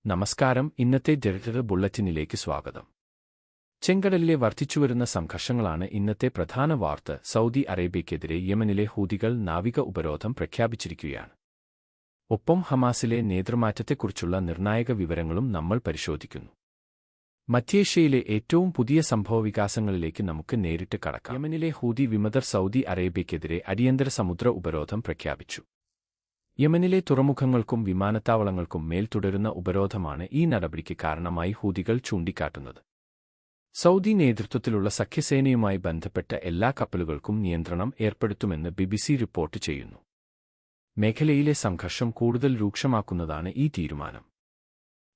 നമസ്കാരം. ഇന്നത്തെ ജനറൽ ബുള്ളറ്റിനിലേക്ക് സ്വാഗതം. ചെങ്കടലിലെ വർദ്ധിച്ചുവരുന്ന സംഘർഷങ്ങളാണ് ഇന്നത്തെ പ്രധാന വാർത്ത. സൗദി അറേബ്യയ്ക്കെതിരെ യമനിലെ ഹൂതികൾ നാവിക ഉപരോധം പ്രഖ്യാപിച്ചിരിക്കുകയാണ്. ഒപ്പം ഹമാസിലെ നേതൃമാറ്റത്തെക്കുറിച്ചുള്ള നിർണായക വിവരങ്ങളും നമ്മൾ പരിശോധിക്കുന്നു. മധ്യേഷ്യയിലെ ഏറ്റവും പുതിയ സംഭവവികാസങ്ങളിലേക്ക് നമുക്ക് നേരിട്ട് കടക്കാം. യമനിലെ ഹൂതി വിമതർ സൗദി അറേബ്യയ്ക്കെതിരെ അടിയന്തര സമുദ്ര ഉപരോധം പ്രഖ്യാപിച്ചു. യമനിലെ തുറമുഖങ്ങൾക്കും വിമാനത്താവളങ്ങൾക്കും മേൽ തുടരുന്ന ഉപരോധമാണ് ഈ നടപടിക്ക് കാരണമായി ഹൂതികൾ ചൂണ്ടിക്കാട്ടുന്നത്. സൗദി നേതൃത്വത്തിലുള്ള സഖ്യസേനയുമായി ബന്ധപ്പെട്ട എല്ലാ കപ്പലുകൾക്കും നിയന്ത്രണം ഏർപ്പെടുത്തുമെന്ന് BBC റിപ്പോർട്ട് ചെയ്യുന്നു. മേഖലയിലെ സംഘർഷം കൂടുതൽ രൂക്ഷമാക്കുന്നതാണ് ഈ തീരുമാനം.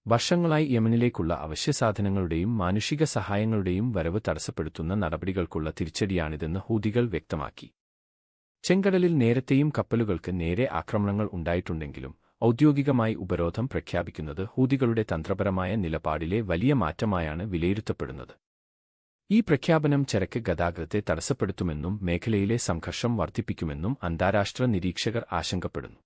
വർഷങ്ങളായി യമനിലേക്കുള്ള അവശ്യസാധനങ്ങളുടെയും മാനുഷിക സഹായങ്ങളുടെയും വരവ് തടസ്സപ്പെടുത്തുന്ന നടപടികൾക്കുള്ള തിരിച്ചടിയാണിതെന്ന് ഹൂതികൾ വ്യക്തമാക്കി. ചെങ്കടലിൽ നേരത്തെയും കപ്പലുകൾക്ക് നേരെ ആക്രമണങ്ങൾ ഉണ്ടായിട്ടുണ്ടെങ്കിലും ഔദ്യോഗികമായി ഉപരോധം പ്രഖ്യാപിക്കുന്നത് ഹൂതികളുടെ തന്ത്രപരമായ നിലപാടിലെ വലിയ മാറ്റമായാണ് വിലയിരുത്തപ്പെടുന്നത്. ഈ പ്രഖ്യാപനം ചരക്ക് ഗതാഗതത്തെ തടസ്സപ്പെടുത്തുമെന്നും മേഖലയിലെ സംഘർഷം വർദ്ധിപ്പിക്കുമെന്നും അന്താരാഷ്ട്ര നിരീക്ഷകർ ആശങ്കപ്പെടുന്നു.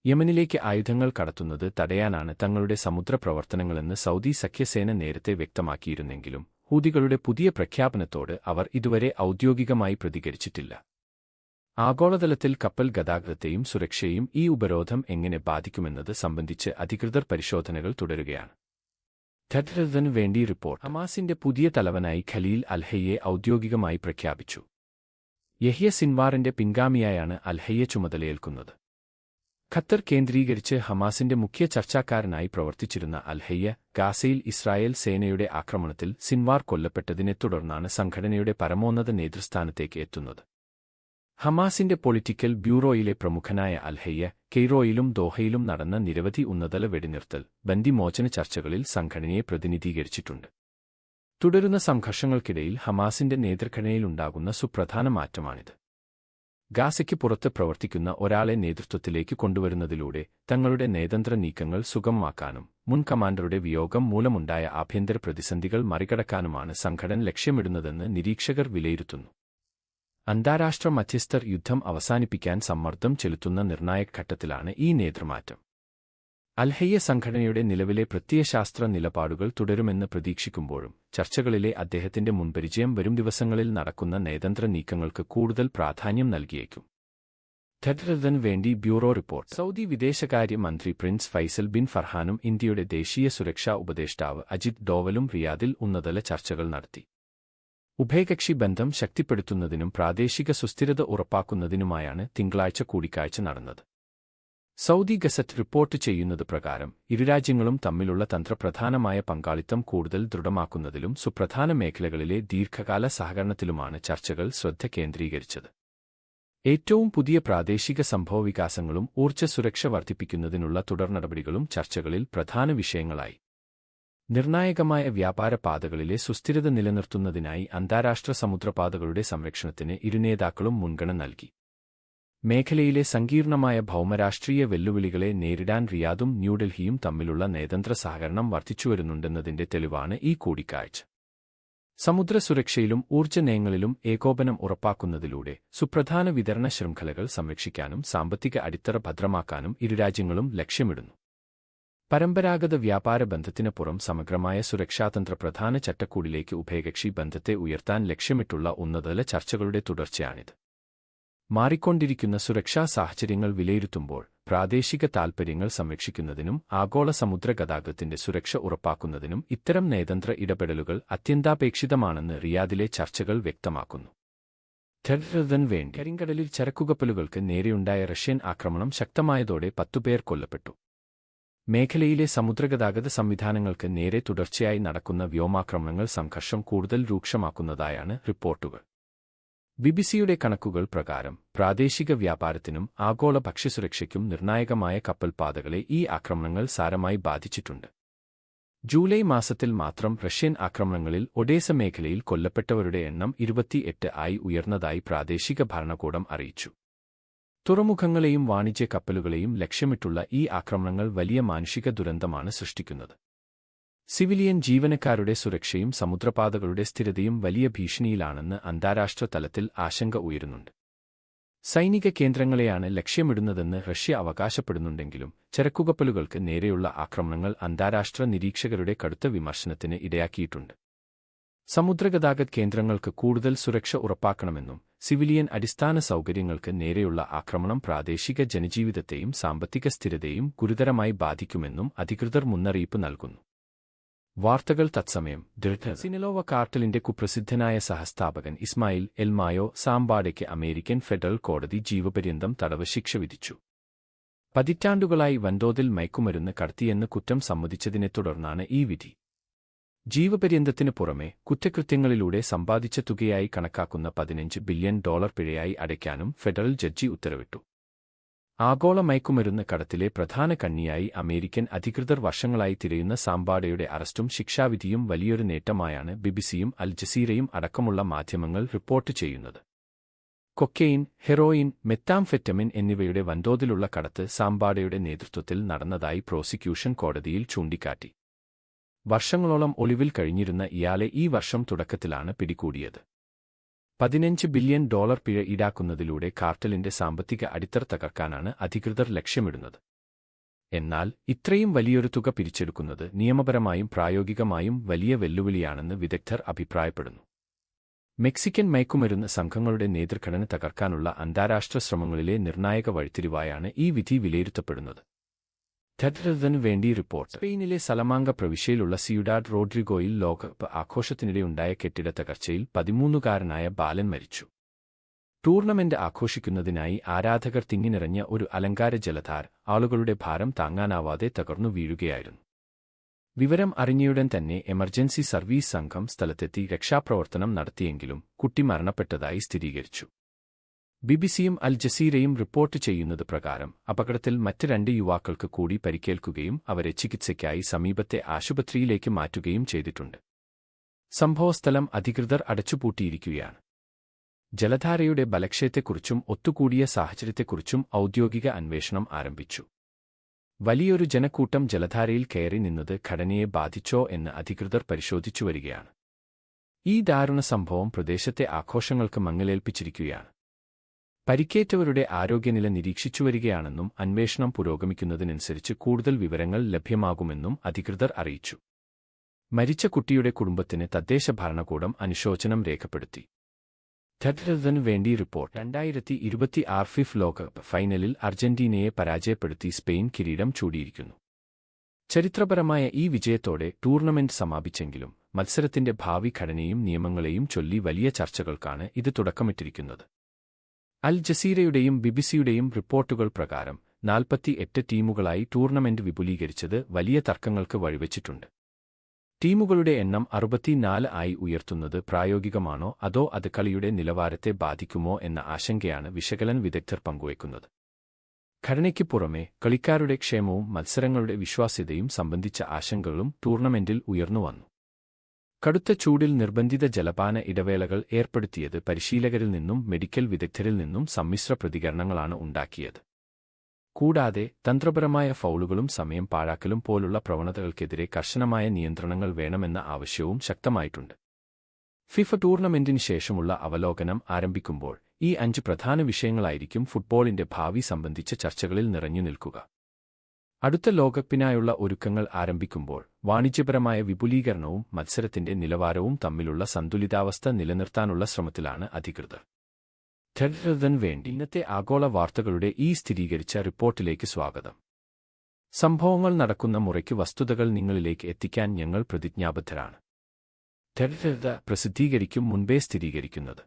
യമനിലേക്ക് ആയുധങ്ങൾ കടത്തുന്നത് തടയാനാണ് തങ്ങളുടെ സമുദ്ര പ്രവർത്തനങ്ങളെന്ന് സൗദി സഖ്യസേന നേരത്തെ വ്യക്തമാക്കിയിരുന്നെങ്കിലും ഹൂതികളുടെ പുതിയ പ്രഖ്യാപനത്തോട് അവർ ഇതുവരെ ഔദ്യോഗികമായി പ്രതികരിച്ചിട്ടില്ല. ആഗോളതലത്തിൽ കപ്പൽ ഗതാഗതത്തെയും സുരക്ഷയെയും ഈ ഉപരോധം എങ്ങനെ ബാധിക്കുമെന്നത് സംബന്ധിച്ച് അധികൃതർ പരിശോധനകൾ തുടരുകയാണ്. ഖത്തറിന് വേണ്ടി റിപ്പോർട്ട്. ഹമാസിന്റെ പുതിയ തലവനായി ഖലീൽ അൽഹയ്യെ ഔദ്യോഗികമായി പ്രഖ്യാപിച്ചു. യഹ്യ സിൻവാറിന്റെ പിൻഗാമിയായാണ് അൽഹയ്യ ചുമതലയേൽക്കുന്നത്. ഖത്തർ കേന്ദ്രീകരിച്ച് ഹമാസിന്റെ മുഖ്യ ചർച്ചാക്കാരനായി പ്രവർത്തിച്ചിരുന്ന അൽഹയ്യ ഗാസയിൽ ഇസ്രായേൽ സേനയുടെ ആക്രമണത്തിൽ സിൻവാർ കൊല്ലപ്പെട്ടതിനെ തുടർന്നാണ് സംഘടനയുടെ പരമോന്നത നേതൃസ്ഥാനത്തേക്ക് എത്തുന്നത്. ഹമാസിന്റെ പൊളിറ്റിക്കൽ ബ്യൂറോയിലെ പ്രമുഖനായ അൽഹയ്യ കെയ്റോയിലും ദോഹയിലും നടന്ന നിരവധി ഉന്നതല വെടിനിർത്തൽ ബന്ദിമോചന ചർച്ചകളിൽ സംഘടനയെ പ്രതിനിധീകരിച്ചിട്ടുണ്ട്. തുടരുന്ന സംഘർഷങ്ങൾക്കിടയിൽ ഹമാസിന്റെ നേതൃഘടനയിലുണ്ടാകുന്ന സുപ്രധാന മാറ്റമാണിത്. ഗാസയ്ക്ക് പുറത്ത് പ്രവർത്തിക്കുന്ന ഒരാളെ നേതൃത്വത്തിലേക്ക് കൊണ്ടുവരുന്നതിലൂടെ തങ്ങളുടെ നയതന്ത്ര നീക്കങ്ങൾ സുഗമമാക്കാനും മുൻ കമാൻഡറുടെ വിയോഗം മൂലമുണ്ടായ ആഭ്യന്തര പ്രതിസന്ധികൾ മറികടക്കാനുമാണ് സംഘടന ലക്ഷ്യമിടുന്നതെന്ന് നിരീക്ഷകർ വിലയിരുത്തുന്നു. അന്താരാഷ്ട്ര മധ്യസ്ഥർ യുദ്ധം അവസാനിപ്പിക്കാൻ സമ്മർദ്ദം ചെലുത്തുന്ന നിർണായക ഘട്ടത്തിലാണ് ഈ നേതൃമാറ്റം. അൽഹയ്യ സംഘടനയുടെ നിലവിലെ പ്രത്യയശാസ്ത്ര നിലപാടുകൾ തുടരുമെന്ന് പ്രതീക്ഷിക്കുമ്പോഴും ചർച്ചകളിലെ അദ്ദേഹത്തിന്റെ മുൻപരിചയം വരും ദിവസങ്ങളിൽ നടക്കുന്ന നയതന്ത്ര നീക്കങ്ങൾക്ക് കൂടുതൽ പ്രാധാന്യം നൽകിയേക്കും. ഖത്തറിന് വേണ്ടി ബ്യൂറോ റിപ്പോർട്ട്. സൗദി വിദേശകാര്യ മന്ത്രി പ്രിൻസ് ഫൈസൽ ബിൻ ഫർഹാനും ഇന്ത്യയുടെ ദേശീയ സുരക്ഷാ ഉപദേഷ്ടാവ് അജിത് ഡോവലും റിയാദിൽ ഉന്നതല ചർച്ചകൾ നടത്തി. ഉഭയകക്ഷി ബന്ധം ശക്തിപ്പെടുത്തുന്നതിനും പ്രാദേശിക സുസ്ഥിരത ഉറപ്പാക്കുന്നതിനുമായാണ് തിങ്കളാഴ്ച കൂടിക്കാഴ്ച നടന്നത്. സൗദി ഗസറ്റ് റിപ്പോർട്ട് ചെയ്യുന്നത് പ്രകാരം ഇരുരാജ്യങ്ങളും തമ്മിലുള്ള തന്ത്രപ്രധാനമായ പങ്കാളിത്തം കൂടുതൽ ദൃഢമാക്കുന്നതിലും സുപ്രധാന മേഖലകളിലെ ദീർഘകാല സഹകരണത്തിലുമാണ് ചർച്ചകൾ ശ്രദ്ധ കേന്ദ്രീകരിച്ചത്. ഏറ്റവും പുതിയ പ്രാദേശിക സംഭവവികാസങ്ങളും ഊർജ്ജ സുരക്ഷ വർദ്ധിപ്പിക്കുന്നതിനുള്ള തുടർനടപടികളും ചർച്ചകളിൽ പ്രധാന വിഷയങ്ങളായി. നിർണായകമായ വ്യാപാര പാതകളിലെ സുസ്ഥിരത നിലനിർത്തുന്നതിനായി അന്താരാഷ്ട്ര സമുദ്രപാതകളുടെ സംരക്ഷണത്തിന് ഇരുനേതാക്കളും മുൻഗണന നൽകി. മേഖലയിലെ സങ്കീർണമായ ഭൗമരാഷ്ട്രീയ വെല്ലുവിളികളെ നേരിടാൻ റിയാദും ന്യൂഡൽഹിയും തമ്മിലുള്ള നയതന്ത്ര സഹകരണം വർദ്ധിച്ചുവരുന്നുണ്ടെന്നതിന്റെ തെളിവാണ് ഈ കൂടിക്കാഴ്ച. സമുദ്ര സുരക്ഷയിലും ഊർജ്ജ നയങ്ങളിലും ഏകോപനം ഉറപ്പാക്കുന്നതിലൂടെ സുപ്രധാന വിതരണ ശൃംഖലകൾ സംരക്ഷിക്കാനും സാമ്പത്തിക അടിത്തറ ഭദ്രമാക്കാനും ഇരുരാജ്യങ്ങളും ലക്ഷ്യമിടുന്നു. പരമ്പരാഗത വ്യാപാര ബന്ധത്തിനപ്പുറം സമഗ്രമായ സുരക്ഷാതന്ത്ര പ്രധാന ചട്ടക്കൂടിലേക്ക് ഉഭയകക്ഷി ബന്ധത്തെ ഉയർത്താൻ ലക്ഷ്യമിട്ടുള്ള ഉന്നതതല ചർച്ചകളുടെ തുടർച്ചയാണിത്. മാറിക്കൊണ്ടിരിക്കുന്ന സുരക്ഷാ സാഹചര്യങ്ങൾ വിലയിരുത്തുമ്പോൾ പ്രാദേശിക താൽപ്പര്യങ്ങൾ സംരക്ഷിക്കുന്നതിനും ആഗോള സമുദ്ര ഗതാഗതത്തിന്റെ സുരക്ഷ ഉറപ്പാക്കുന്നതിനും ഇത്തരം നയതന്ത്ര ഇടപെടലുകൾ അത്യന്താപേക്ഷിതമാണെന്ന് റിയാദിലെ ചർച്ചകൾ വ്യക്തമാക്കുന്നു. ഖത്തറിന് വേണ്ടി. കരിങ്കടലിൽ ചരക്കുകപ്പലുകൾക്ക് നേരെയുണ്ടായ റഷ്യൻ ആക്രമണം ശക്തമായതോടെ 10 പേർ കൊല്ലപ്പെട്ടു. മേഖലയിലെ സമുദ്രഗതാഗത സംവിധാനങ്ങൾക്ക് നേരെ തുടർച്ചയായി നടക്കുന്ന വ്യോമാക്രമണങ്ങൾ സംഘർഷം കൂടുതൽ രൂക്ഷമാക്കുന്നതായാണ് റിപ്പോർട്ടുകൾ. BBCയുടെ കണക്കുകൾ പ്രകാരം പ്രാദേശിക വ്യാപാരത്തിനും ആഗോള ഭക്ഷ്യസുരക്ഷയ്ക്കും നിർണായകമായ കപ്പൽപാതകളെ ഈ ആക്രമണങ്ങൾ സാരമായി ബാധിച്ചിട്ടുണ്ട്. ജൂലൈ മാസത്തിൽ മാത്രം റഷ്യൻ ആക്രമണങ്ങളിൽ ഒഡേസ മേഖലയിൽ കൊല്ലപ്പെട്ടവരുടെ എണ്ണം 28 ആയി ഉയർന്നതായി പ്രാദേശിക ഭരണകൂടം അറിയിച്ചു. തുറമുഖങ്ങളെയും വാണിജ്യ കപ്പലുകളെയും ലക്ഷ്യമിട്ടുള്ള ഈ ആക്രമണങ്ങൾ വലിയ മാനുഷിക ദുരന്തമാണ് സൃഷ്ടിക്കുന്നത്. സിവിലിയൻ ജീവനക്കാരുടെ സുരക്ഷയും സമുദ്രപാതകളുടെ സ്ഥിരതയും വലിയ ഭീഷണിയിലാണെന്ന് അന്താരാഷ്ട്ര തലത്തിൽ ആശങ്ക ഉയരുന്നുണ്ട്. സൈനിക കേന്ദ്രങ്ങളെയാണ് ലക്ഷ്യമിടുന്നതെന്ന് റഷ്യ അവകാശപ്പെടുന്നുണ്ടെങ്കിലും ചരക്കുകപ്പലുകൾക്ക് നേരെയുള്ള ആക്രമണങ്ങൾ അന്താരാഷ്ട്ര നിരീക്ഷകരുടെ കടുത്ത വിമർശനത്തിന് ഇടയാക്കിയിട്ടുണ്ട്. സമുദ്രഗതാഗത കേന്ദ്രങ്ങൾക്ക് കൂടുതൽ സുരക്ഷ ഉറപ്പാക്കണമെന്നും സിവിലിയൻ അടിസ്ഥാന സൗകര്യങ്ങൾക്ക് നേരെയുള്ള ആക്രമണം പ്രാദേശിക ജനജീവിതത്തെയും സാമ്പത്തിക സ്ഥിരതയെയും ഗുരുതരമായി ബാധിക്കുമെന്നും അധികൃതർ മുന്നറിയിപ്പ് നൽകുന്നു. വാർത്തകൾ തത്സമയം. Sinaloa കാർട്ടലിന്റെ കുപ്രസിദ്ധനായ സഹസ്ഥാപകൻ Ismail L മായോ സാംബാഡയ്ക്ക് American federal കോടതി ജീവപര്യന്തം തടവ് ശിക്ഷ വിധിച്ചു. പതിറ്റാണ്ടുകളായി വൻതോതിൽ മയക്കുമരുന്ന് കടത്തിയെന്ന് കുറ്റം സമ്മതിച്ചതിനെ തുടർന്നാണ് ഈ വിധി. ജീവപര്യന്തത്തിന് പുറമെ കുറ്റകൃത്യങ്ങളിലൂടെ സമ്പാദിച്ച തുകയായി കണക്കാക്കുന്ന $15 ബില്യൺ പിഴയായി അടയ്ക്കാനും ഫെഡറൽ ജഡ്ജി ഉത്തരവിട്ടു. ആഗോള മയക്കുമരുന്ന് കടത്തിലെ പ്രധാന കണ്ണിയായി അമേരിക്കൻ അധികൃതർ വർഷങ്ങളായി തിരയുന്ന സാംബാഡയുടെ അറസ്റ്റും ശിക്ഷാവിധിയും വലിയൊരു നേട്ടമായാണ് ബിബിസിയും അൽ ജസീറയും അടക്കമുള്ള മാധ്യമങ്ങൾ റിപ്പോർട്ട് ചെയ്യുന്നത്. കൊക്കെയിൻ, ഹെറോയിൻ, മെത്താംഫെറ്റമിൻ എന്നിവയുടെ വൻതോതിലുള്ള കടത്ത് സാംബാഡയുടെ നേതൃത്വത്തിൽ നടന്നതായി പ്രോസിക്യൂഷൻ കോടതിയിൽ ചൂണ്ടിക്കാട്ടി. വർഷങ്ങളോളം ഒളിവിൽ കഴിഞ്ഞിരുന്ന ഇയാളെ ഈ വർഷം തുടക്കത്തിലാണ് പിടികൂടിയത്. $15 ബില്യൺ പിഴ ഈടാക്കുന്നതിലൂടെ കാർട്ടലിന്റെ സാമ്പത്തിക അടിത്തറ തകർക്കാനാണ് അധികൃതർ ലക്ഷ്യമിടുന്നത്. എന്നാൽ ഇത്രയും വലിയൊരു തുക പിരിച്ചെടുക്കുന്നത് നിയമപരമായും പ്രായോഗികമായും വലിയ വെല്ലുവിളിയാണെന്ന് വിദഗ്ധർ അഭിപ്രായപ്പെടുന്നു. മെക്സിക്കൻ മയക്കുമരുന്ന് സംഘങ്ങളുടെ നേതൃഘടന തകർക്കാനുള്ള അന്താരാഷ്ട്ര ശ്രമങ്ങളിലെ നിർണായക വഴിത്തിരിവായാണ് ഈ വിധി വിലയിരുത്തപ്പെടുന്നത്. ഥെഡ്രതിനു വേണ്ടി റിപ്പോർട്ട്. സ്പെയിനിലെ സലമാങ്ക പ്രവിശ്യയിലുള്ള സിയുഡാഡ് റോഡ്രിഗോയിൽ ലോകകപ്പ് ആഘോഷത്തിനിടെയുണ്ടായ കെട്ടിട തകർച്ചയിൽ 13-കാരനായ ബാലൻ മരിച്ചു. ടൂർണമെന്റ് ആഘോഷിക്കുന്നതിനായി ആരാധകർ തിങ്ങിനിറഞ്ഞ ഒരു അലങ്കാര ജലധാര ആളുകളുടെ ഭാരം താങ്ങാനാവാതെ തകർന്നു വീഴുകയായിരുന്നു. വിവരം അറിഞ്ഞയുടൻ തന്നെ എമർജൻസി സർവീസ് സംഘം സ്ഥലത്തെത്തി രക്ഷാപ്രവർത്തനം നടത്തിയെങ്കിലും കുട്ടി മരണപ്പെട്ടതായി സ്ഥിരീകരിച്ചു. ബിബിസിയും അൽ ജസീറയും റിപ്പോർട്ട് ചെയ്യുന്നത് പ്രകാരം അപകടത്തിൽ മറ്റ് 2 യുവാക്കൾക്ക് കൂടി പരിക്കേൽക്കുകയും അവരെ ചികിത്സയ്ക്കായി സമീപത്തെ ആശുപത്രിയിലേക്ക് മാറ്റുകയും ചെയ്തിട്ടുണ്ട്. സംഭവസ്ഥലം അധികൃതർ അടച്ചുപൂട്ടിയിരിക്കുകയാണ്. ജലധാരയുടെ ബലക്ഷയത്തെക്കുറിച്ചും ഒത്തുകൂടിയ സാഹചര്യത്തെക്കുറിച്ചും ഔദ്യോഗിക അന്വേഷണം ആരംഭിച്ചു. വലിയൊരു ജനക്കൂട്ടം ജലധാരയിൽ കയറി നിന്നത് ഘടനയെ ബാധിച്ചോ എന്ന് അധികൃതർ പരിശോധിച്ചുവരികയാണ്. ഈ ദാരുണ സംഭവം പ്രദേശത്തെ ആഘോഷങ്ങൾക്ക് മങ്ങലേൽപ്പിച്ചിരിക്കുകയാണ്. പരിക്കേറ്റവരുടെ ആരോഗ്യനില നിരീക്ഷിച്ചുവരികയാണെന്നും അന്വേഷണം പുരോഗമിക്കുന്നതിനനുസരിച്ച് കൂടുതൽ വിവരങ്ങൾ ലഭ്യമാകുമെന്നും അധികൃതർ അറിയിച്ചു. മരിച്ച കുട്ടിയുടെ കുടുംബത്തിന് തദ്ദേശ ഭരണകൂടം അനുശോചനം രേഖപ്പെടുത്തി. ഥെഡ്രതിനു വേണ്ടി റിപ്പോർട്ട്. 2026 ഫിഫ ലോകകപ്പ് ഫൈനലിൽ അർജന്റീനയെ പരാജയപ്പെടുത്തി സ്പെയിൻ കിരീടം ചൂടിയിരിക്കുന്നു. ചരിത്രപരമായ ഈ വിജയത്തോടെ ടൂർണമെന്റ് സമാപിച്ചെങ്കിലും മത്സരത്തിന്റെ ഭാവി ഘടനയും നിയമങ്ങളെയും ചൊല്ലി വലിയ ചർച്ചകൾക്കാണ് ഇത് തുടക്കമിട്ടിരിക്കുന്നത്. അൽ ജസീറയുടെയും ബിബിസിയുടെയും റിപ്പോർട്ടുകൾ പ്രകാരം 48 ടീമുകളായി ടൂർണമെന്റ് വിപുലീകരിച്ചത് വലിയ തർക്കങ്ങൾക്ക് വഴിവെച്ചിട്ടുണ്ട്. ടീമുകളുടെ എണ്ണം 64 ആയി ഉയർത്തുന്നത് പ്രായോഗികമാണോ അതോ അത് കളിയുടെ നിലവാരത്തെ ബാധിക്കുമോ എന്ന ആശങ്കയാണ് വിശകലന വിദഗ്ധർ പങ്കുവയ്ക്കുന്നത്. ഘടനയ്ക്ക് പുറമെ കളിക്കാരുടെ ക്ഷേമവും മത്സരങ്ങളുടെ വിശ്വാസ്യതയും സംബന്ധിച്ച ആശങ്കകളും ടൂർണമെന്റിൽ ഉയർന്നുവന്നു. കടുത്ത ചൂടിൽ നിർബന്ധിത ജലപാന ഇടവേളകൾ ഏർപ്പെടുത്തിയത് പരിശീലകരിൽ നിന്നും മെഡിക്കൽ വിദഗ്ധരിൽ നിന്നും സമ്മിശ്ര പ്രതികരണങ്ങളാണ് ഉണ്ടാക്കിയത്. കൂടാതെ തന്ത്രപരമായ ഫൗളുകളും സമയം പാഴാക്കലും പോലുള്ള പ്രവണതകൾക്കെതിരെ കർശനമായ നിയന്ത്രണങ്ങൾ വേണമെന്ന ആവശ്യവും ശക്തമായിട്ടുണ്ട്. ഫിഫ ടൂർണമെന്റിന് ശേഷമുള്ള അവലോകനം ആരംഭിക്കുമ്പോൾ ഈ 5 പ്രധാന വിഷയങ്ങളായിരിക്കും ഫുട്ബോളിന്റെ ഭാവി സംബന്ധിച്ച ചർച്ചകളിൽ നിറഞ്ഞു നിൽക്കുക. അടുത്ത ലോകകപ്പിനായുള്ള ഒരുക്കങ്ങൾ ആരംഭിക്കുമ്പോൾ വാണിജ്യപരമായ വിപുലീകരണവും മത്സരത്തിന്റെ നിലവാരവും തമ്മിലുള്ള സന്തുലിതാവസ്ഥ നിലനിർത്താനുള്ള ശ്രമത്തിലാണ് അധികൃതർ. ഥെഡ്രതിനു വേണ്ടി ഇന്നത്തെ ആഗോള വാർത്തകളുടെ ഈ സ്ഥിരീകരിച്ച റിപ്പോർട്ടിലേക്ക് സ്വാഗതം. സംഭവങ്ങൾ നടക്കുന്ന മുറയ്ക്ക് വസ്തുതകൾ നിങ്ങളിലേക്ക് എത്തിക്കാൻ ഞങ്ങൾ പ്രതിജ്ഞാബദ്ധരാണ്. ഥെഡ്രത പ്രസിദ്ധീകരിക്കും മുൻപേ സ്ഥിരീകരിക്കുന്നത്.